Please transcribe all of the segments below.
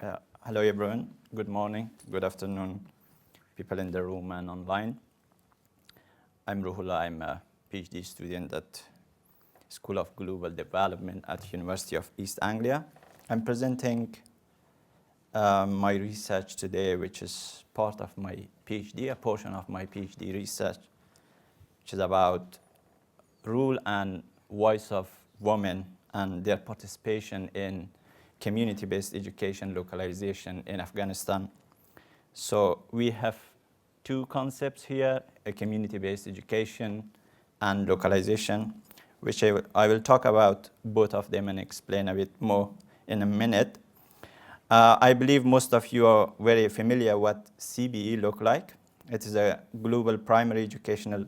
Hello everyone, good morning, good afternoon, people in the room and online. I'm Ruhullah, I'm a PhD student at School of Global Development at University of East Anglia. I'm presenting my research today, which is part of my PhD, a portion of my PhD research, which is about role and voice of women and their participation in community-based education localization in Afghanistan. So we have two concepts here, a community-based education and localization, which I will talk about both of them and explain a bit more in a minute. I believe most of you are very familiar what CBE look like. It is a global primary educational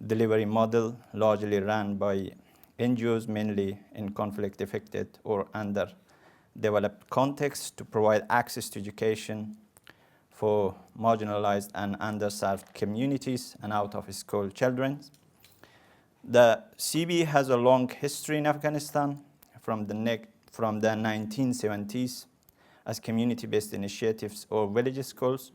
delivery model largely run by NGOs, mainly in conflict-affected or underdeveloped contexts to provide access to education for marginalized and underserved communities and out-of-school children. The CBE has a long history in Afghanistan from the 1970s as community-based initiatives or village schools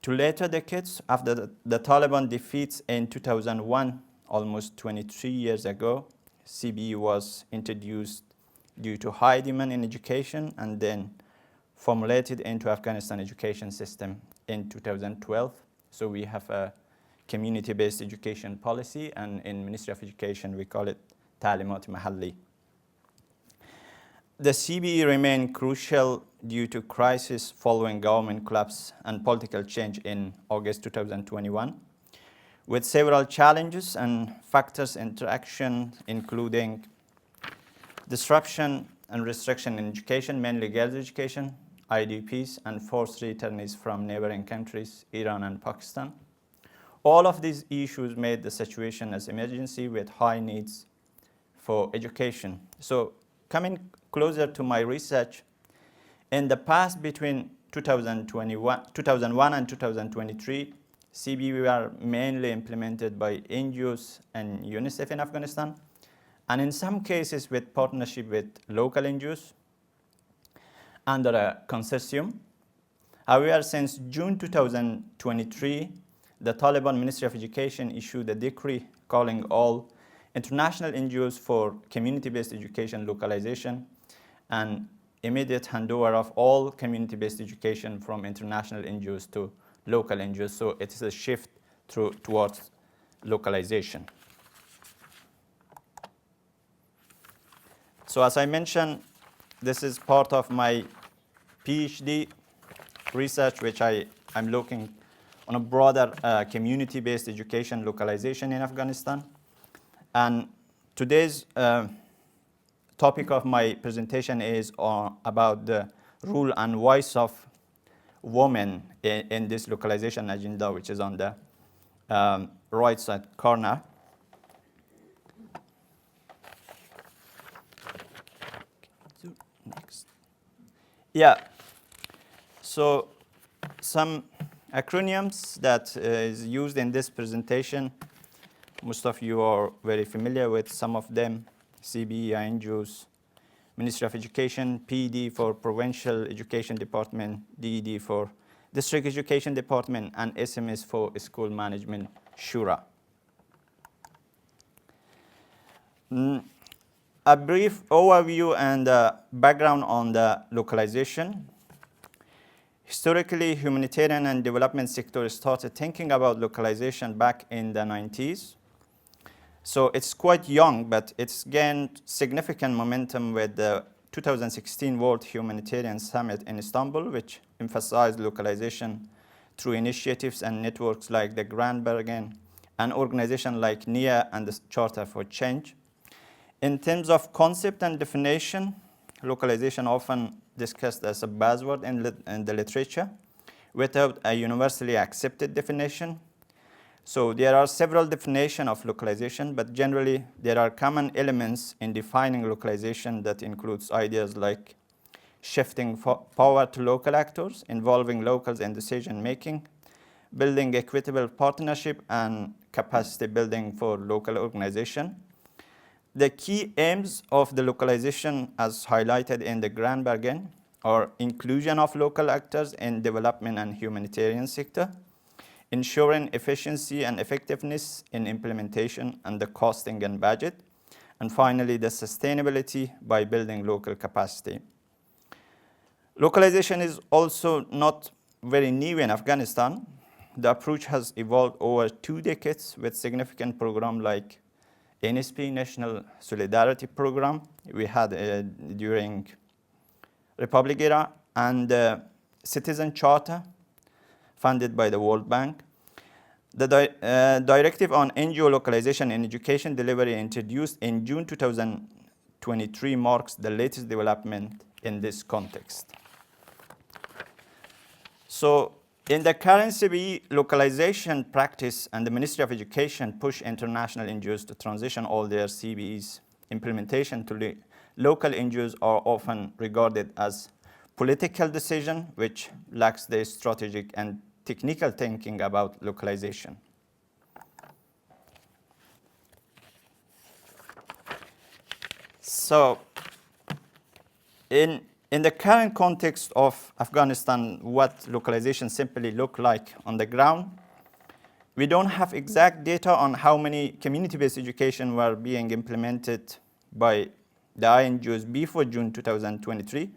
to later decades after the Taliban defeats in 2001, almost 23 years ago. CBE was introduced due to high demand in education and then formulated into Afghanistan education system in 2012. So we have a community-based education policy, and in Ministry of Education we call it Talimat Mahalli. The CBE remained crucial due to crisis following government collapse and political change in August 2021, with several challenges and factors interaction, including disruption and restriction in education, mainly girls' education, IDPs, and forced returnees from neighboring countries, Iran and Pakistan. All of these issues made the situation as emergency with high needs for education. So coming closer to my research, in the past between 2001 and 2023, CBE were mainly implemented by NGOs and UNICEF in Afghanistan, and in some cases with partnership with local NGOs under a consortium. However, since June 2023, the Taliban Ministry of Education issued a decree calling all international NGOs for community-based education localization and immediate handover of all community-based education from international NGOs to local NGOs. So it is a shift towards localization. So as I mentioned, this is part of my PhD research, which I'm looking on a broader community-based education localization in Afghanistan. And today's topic of my presentation is about the role and voice of women in this localization agenda, which is on the right side corner. Next. Yeah, so some acronyms that is used in this presentation. Most of you are very familiar with some of them. CBE, NGOs, Ministry of Education, PD for Provincial Education Department, DED for District Education Department, and SMS for School Management Shura. A brief overview and background on the localization. Historically, humanitarian and development sector started thinking about localization back in the 90s. So it's quite young, but it's gained significant momentum with the 2016 World Humanitarian Summit in Istanbul, which emphasized localization through initiatives and networks like the Grand Bargain and organizations like NIA and the Charter for Change. In terms of concept and definition, localization often discussed as a buzzword in the literature without a universally accepted definition. So there are several definitions of localization, but generally there are common elements in defining localization that includes ideas like shifting power to local actors, involving locals in decision making, building equitable partnership, and capacity building for local organization. The key aims of the localization, as highlighted in the Grand Bargain, or inclusion of local actors in development and humanitarian sector, ensuring efficiency and effectiveness in implementation and the costing and budget, and finally, the sustainability by building local capacity. Localization is also not very new in Afghanistan. The approach has evolved over 2 decades with significant programs like NSP, National Solidarity Program, we had during Republic era, and the Citizen Charter funded by the World Bank. The Directive on NGO Localization and Education Delivery introduced in June 2023 marks the latest development in this context. So in the current CBE localization practice, and the Ministry of Education push international NGOs to transition all their CBEs implementation to local NGOs are often regarded as political decision, which lacks the strategic and technical thinking about localization. So in the current context of Afghanistan, what localization simply look like on the ground, we don't have exact data on how many community-based education were being implemented by the INGOs before June 2023,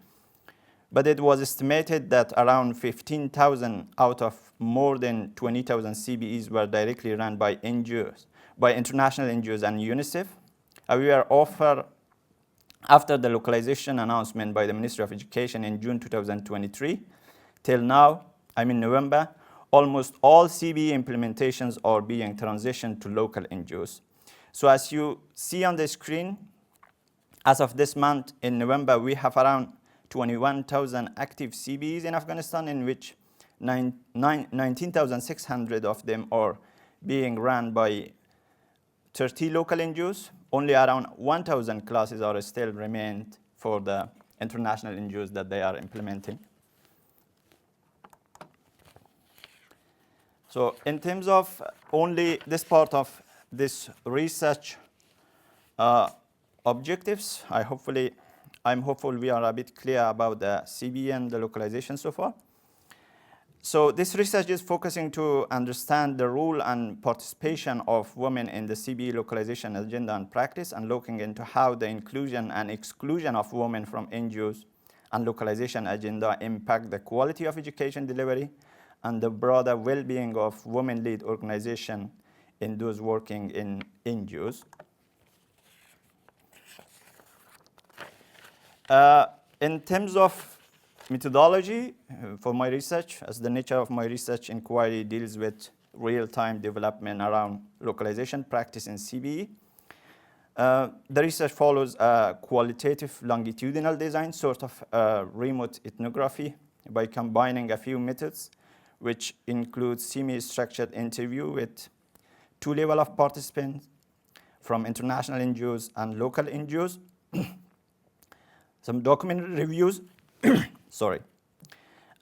but it was estimated that around 15,000 out of more than 20,000 CBEs were directly run by NGOs, by international NGOs and UNICEF. However, after the localization announcement by the Ministry of Education in June 2023, till now, November, almost all CBE implementations are being transitioned to local NGOs. So as you see on the screen, as of this month in November, we have around 21,000 active CBEs in Afghanistan, in which 19,600 of them are being run by 30 local NGOs. Only around 1,000 classes are still remained for the international NGOs that they are implementing. So in terms of only this part of this research objectives, I'm hopeful we are a bit clear about the CBE and the localization so far. So this research is focusing to understand the role and participation of women in the CBE localization agenda and practice, and looking into how the inclusion and exclusion of women from NGOs and localization agenda impact the quality of education delivery and the broader well-being of women-led organizations in those working in NGOs. In terms of methodology for my research, as the nature of my research inquiry deals with real-time development around localization practice in CBE, the research follows a qualitative longitudinal design, sort of remote ethnography, by combining a few methods, which includes semi-structured interview with 2 levels of participants from international NGOs and local NGOs, some document reviews, sorry.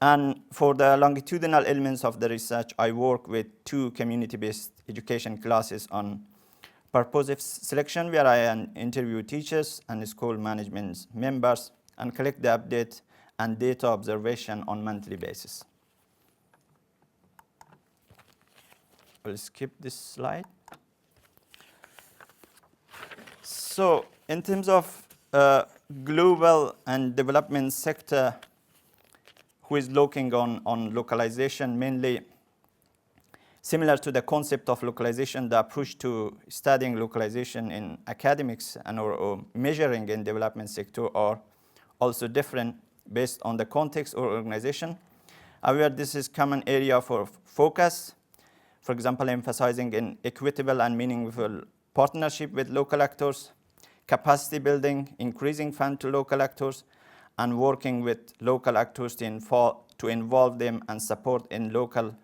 And for the longitudinal elements of the research, I work with 2 community-based education classes on purposive selection, where I interview teachers and school management members and collect the update and data observation on monthly basis. I'll skip this slide. So in terms of global and development sector who is looking on localization, mainly similar to the concept of localization, the approach to studying localization in academics and or measuring in development sector are also different based on the context or organization. However, this is common area for focus, for example, emphasizing an equitable and meaningful partnership with local actors, capacity building, increasing fund to local actors, and working with local actors to involve them and support in local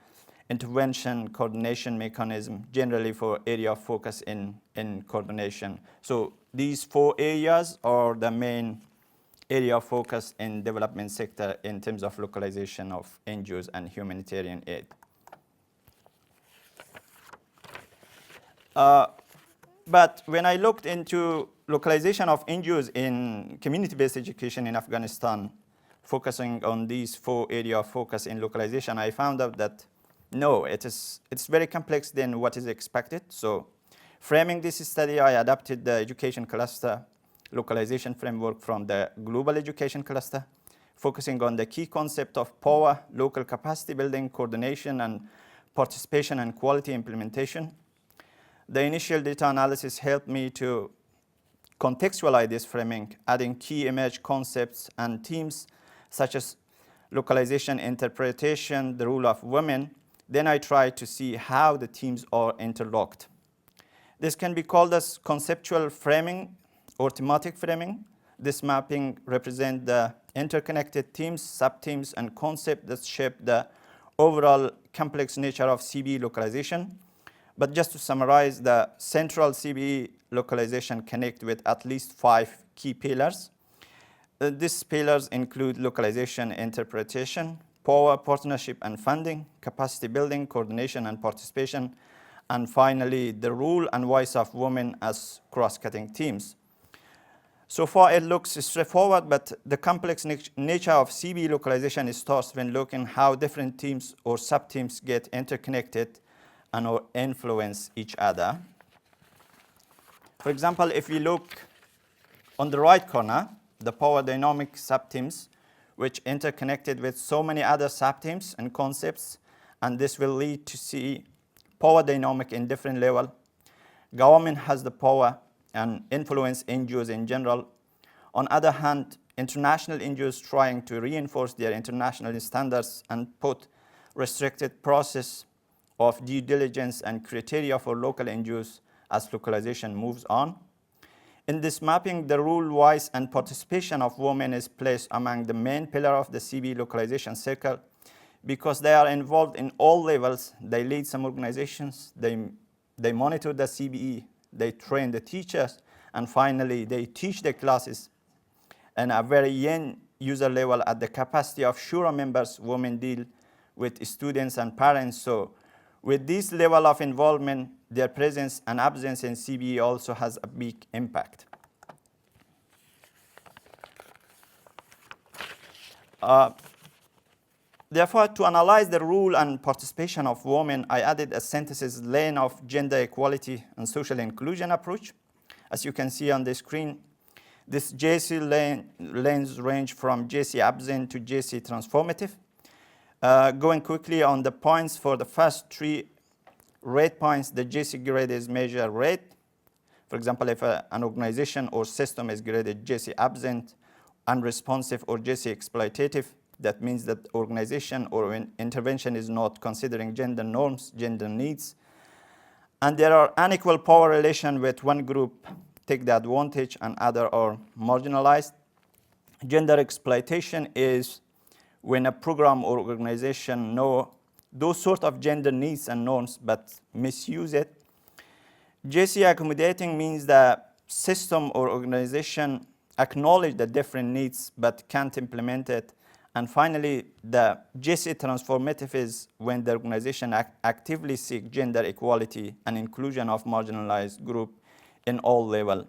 intervention coordination mechanism, generally for area of focus in coordination. So these 4 areas are the main area of focus in development sector in terms of localization of NGOs and humanitarian aid. But when I looked into localization of NGOs in community-based education in Afghanistan, focusing on these 4 areas of focus in localization, I found out that no, it's very complex than what is expected. So framing this study, I adapted the education cluster localization framework from the global education cluster, focusing on the key concept of power, local capacity building, coordination, and participation and quality implementation. The initial data analysis helped me to contextualize this framing, adding key image concepts and themes such as localization interpretation, the role of women. Then I tried to see how the themes are interlocked. This can be called as conceptual framing or thematic framing. This mapping represents the interconnected themes, sub-themes, and concepts that shape the overall complex nature of CBE localization. But just to summarize, the central CBE localization connect with at least 5 key pillars. These pillars include localization interpretation, power, partnership and funding, capacity building, coordination and participation, and finally, the role and voice of women as cross-cutting themes. So far, it looks straightforward, but the complex nature of CBE localization starts when looking how different themes or sub-themes get interconnected and or influence each other. For example, if we look on the right corner, the power dynamic sub-themes, which interconnected with so many other sub-themes and concepts, and this will lead to see power dynamic in different level. Government has the power and influence NGOs in general. On other hand, international NGOs trying to reinforce their international standards and put restricted process of due diligence and criteria for local NGOs as localization moves on. In this mapping, the role, voice, and participation of women is placed among the main pillar of the CBE localization circle because they are involved in all levels. They lead some organizations, they monitor the CBE, they train the teachers, and finally, they teach the classes. And a very young user level at the capacity of Shura members, women deal with students and parents. So with this level of involvement, their presence and absence in CBE also has a big impact. Therefore, to analyze the role and participation of women, I added a synthesis lane of gender equality and social inclusion approach. As you can see on the screen, this JC lanes range from JC absent to JC transformative. Going quickly on the points for the first 3 rate points, the JC grade is measured rate. For example, if an organization or system is graded JC absent, unresponsive, or JC exploitative, that means that organization or intervention is not considering gender norms, gender needs. And there are unequal power relations with one group take the advantage and other are marginalized. Gender exploitation is when a program or organization know those sort of gender needs and norms but misuse it. JC accommodating means the system or organization acknowledge the different needs but can't implement it. And finally, the JC transformative is when the organization actively seek gender equality and inclusion of marginalized group in all levels.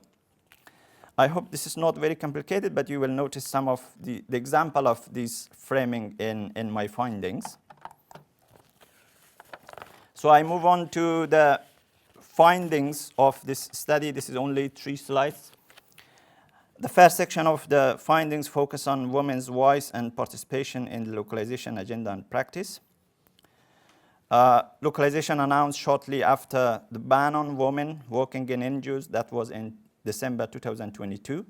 I hope this is not very complicated, but you will notice some of the example of this framing in my findings. So I move on to the findings of this study. This is only 3 slides. The first section of the findings focus on women's voice and participation in the localization agenda and practice. Localization announced shortly after the ban on women working in NGOs, that was in December 2022,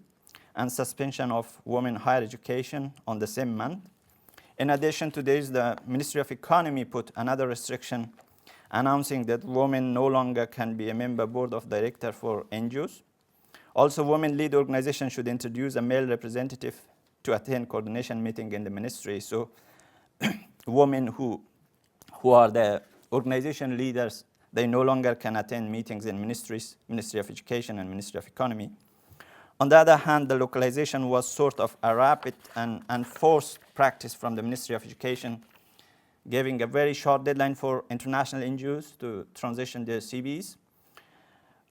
and suspension of women higher education on the same month. In addition to this, the Ministry of Economy put another restriction announcing that women no longer can be a member board of director for NGOs. Also, women-led organizations should introduce a male representative to attend coordination meeting in the ministry. So women who are the organization leaders, they no longer can attend meetings in ministries, Ministry of Education and Ministry of Economy. On the other hand, the localization was sort of a rapid and forced practice from the Ministry of Education, giving a very short deadline for international NGOs to transition their CBEs.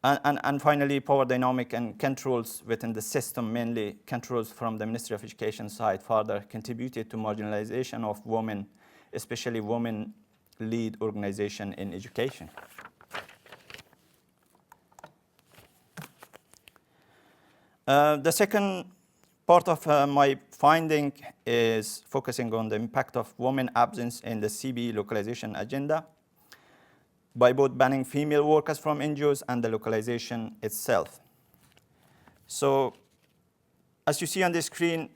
And finally, power dynamic and controls within the system, mainly controls from the Ministry of Education side, further contributed to marginalization of women, especially women-led organization in education. The second part of my finding is focusing on the impact of women absence in the CBE localization agenda by both banning female workers from NGOs and the localization itself. So as you see on the screen,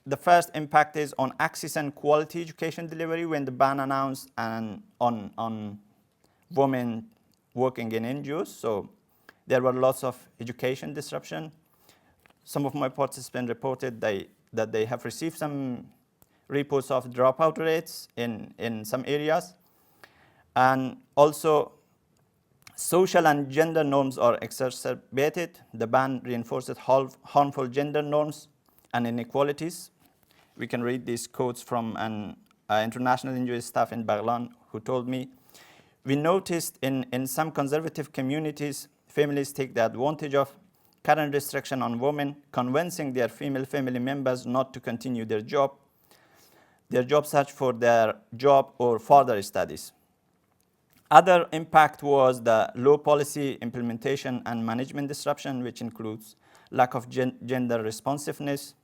the first impact is on access and quality education delivery when the ban announced and on women working in NGOs. So there were lots of education disruption. Some of my participants reported that they have received some reports of dropout rates in some areas. And also, social and gender norms are exacerbated. The ban reinforces harmful gender norms and inequalities. We can read these quotes from an international NGO staff in Baghlan who told me, "We noticed in some conservative communities, families take the advantage of current restriction on women, convincing their female family members not to continue their job search for their job or further studies." Other impact was the low policy implementation and management disruption, which includes lack of gender responsiveness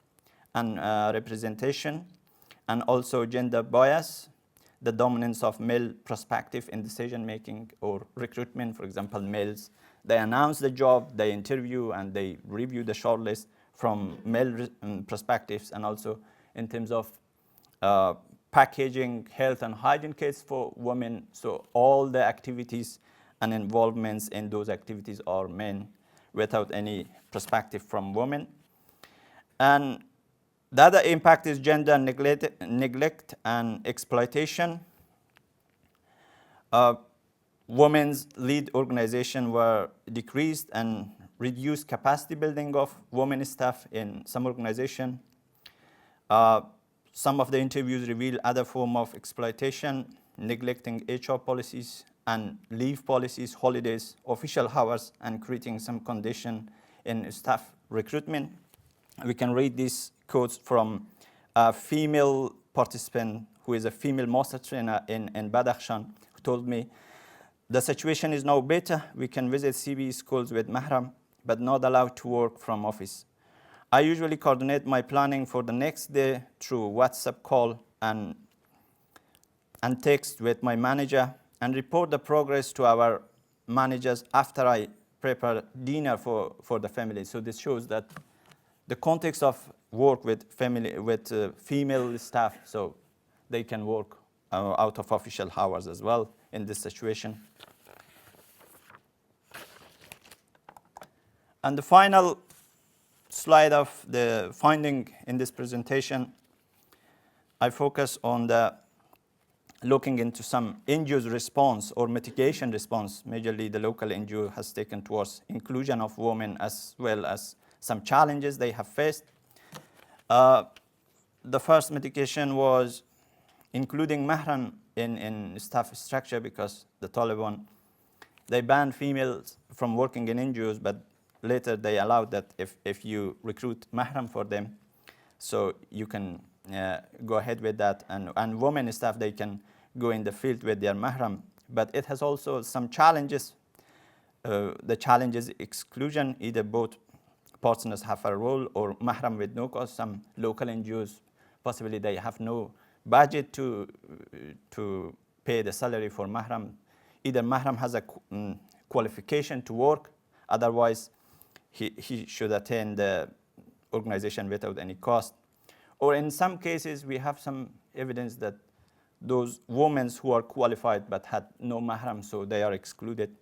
and representation, and also gender bias, the dominance of male perspective in decision-making or recruitment. For example, males, they announce the job, they interview, and they review the shortlist from male perspectives, and also in terms of packaging health and hygiene kits for women. So all the activities and involvements in those activities are men without any perspective from women. And the other impact is gender neglect and exploitation. Women's lead organizations were decreased and reduced capacity building of women staff in some organizations. Some of the interviews reveal other forms of exploitation, neglecting HR policies and leave policies, holidays, official hours, and creating some condition in staff recruitment. We can read these quotes from a female participant who is a female master trainer in Badakhshan, who told me, "The situation is now better. We can visit CBE schools with mahram, but not allowed to work from office. I usually coordinate my planning for the next day through WhatsApp call and text with my manager and report the progress to our managers after I prepare dinner for the family." So this shows that the context of work with female staff, so they can work out of official hours as well in this situation. And the final slide of the finding in this presentation, I focus on looking into some NGO's response or mitigation response. Majorly, the local NGO has taken towards inclusion of women, as well as some challenges they have faced. The first mitigation was including mahram in staff structure, because the Taliban, they banned females from working in NGOs, but later they allowed that if you recruit mahram for them, so you can go ahead with that, and women staff, they can go in the field with their mahram. But it has also some challenges. The challenge is exclusion. Either both partners have a role or mahram with no cost. Some local NGOs, possibly they have no budget to pay the salary for mahram. Either mahram has a qualification to work, otherwise he should attend the organization without any cost. Or in some cases, we have some evidence that those women who are qualified but had no mahram, so they are excluded.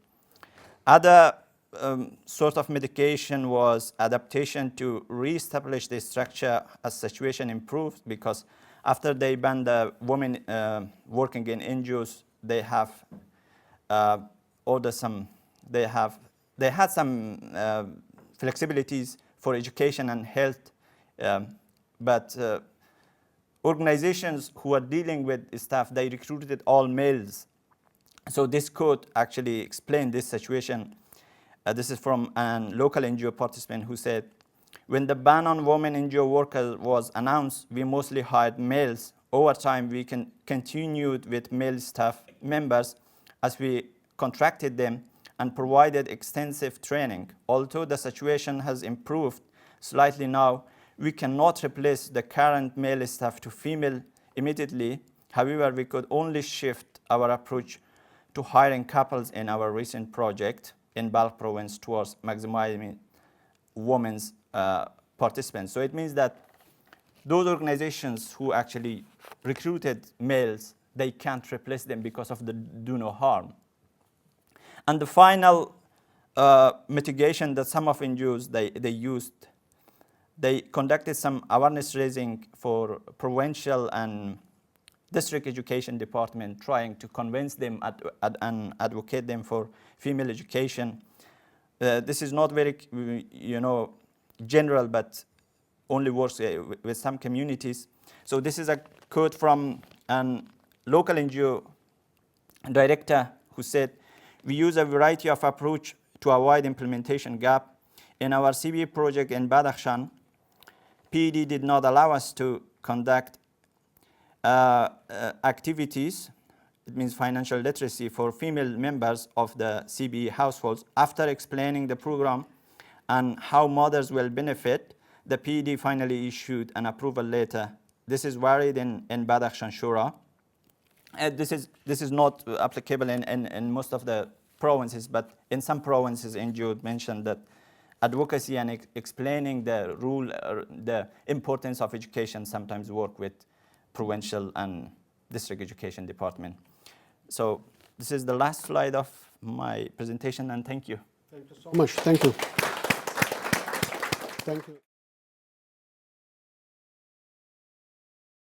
Other sort of mitigation was adaptation to re-establish the structure as situation improved, because after they banned the women working in NGOs, they have they had some flexibilities for education and health, but organizations who are dealing with staff, they recruited all males. So this quote actually explained this situation. This is from a local NGO participant who said, when the ban on women NGO workers was announced, we mostly hired males. Over time, we continued with male staff members as we contracted them and provided extensive training. Although the situation has improved slightly now, we cannot replace the current male staff to female immediately. However, we could only shift our approach to hiring couples in our recent project in Balkh province towards maximizing women's participants. So it means that those organizations who actually recruited males, they can't replace them because of the do no harm. And the final mitigation that some of NGOs they used, they conducted some awareness raising for provincial and district education department, trying to convince them and advocate them for female education. This is not very, general, but only works with some communities. So this is a quote from a local NGO director who said, we use a variety of approach to avoid implementation gap. In our CBA project in Badakhshan, PED did not allow us to conduct activities, it means financial literacy, for female members of the CBE households. After explaining the program and how mothers will benefit, the PED finally issued an approval letter. This is varied in Badakhshan Shura. This is not applicable in most of the provinces, but in some provinces, NGO mentioned that advocacy and explaining the rule, the importance of education sometimes work with provincial and district education department. So this is the last slide of my presentation, and thank you. Thank you so much. Thank you. Thank you.